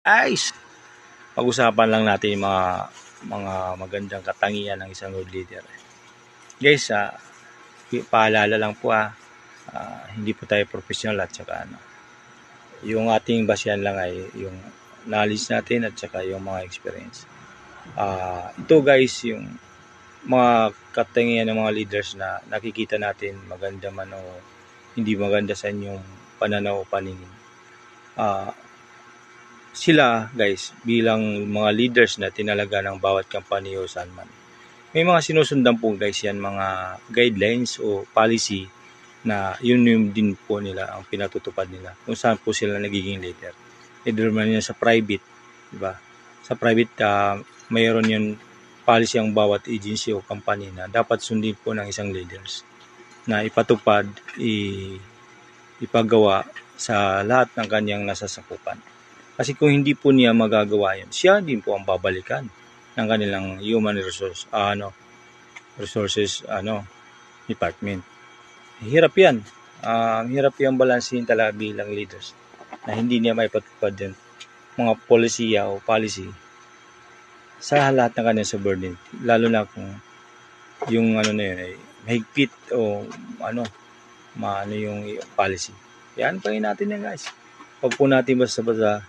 Guys, pag-usapan lang natin yung mga magandang katangian ng isang road leader. Guys, paalala lang po hindi po tayo professional at saka yung ating basihan lang ay yung knowledge natin at saka yung mga experience. Ito guys, yung mga katangian ng mga leaders na nakikita natin maganda man o hindi maganda sa inyong pananaw o paningin. Sila guys bilang mga leaders na tinalaga ng bawat company o saan man, may mga sinusundan po guys yan, mga guidelines o policy na yun din po nila ang pinatutupad nila kung saan po sila nagiging leader. Either man yan sa private, di ba? Sa private, mayroon yun policy ang bawat agency o company na dapat sundin po ng isang leaders na ipatupad, ipagawa sa lahat ng kanyang nasasakupan. Kasi kung hindi po niya magagawa yun, siya din po ang babalikan ng kanilang human resources department. Hirap yan. Hirap yung balansin talaga bilang leaders na hindi niya maipatupad din mga polisiya o policy sa lahat ng kanyang subordinate. Lalo na kung yung na yun ay mahigpit o maano yung policy. Yan pa natin yan guys. Huwag po natin basta-basta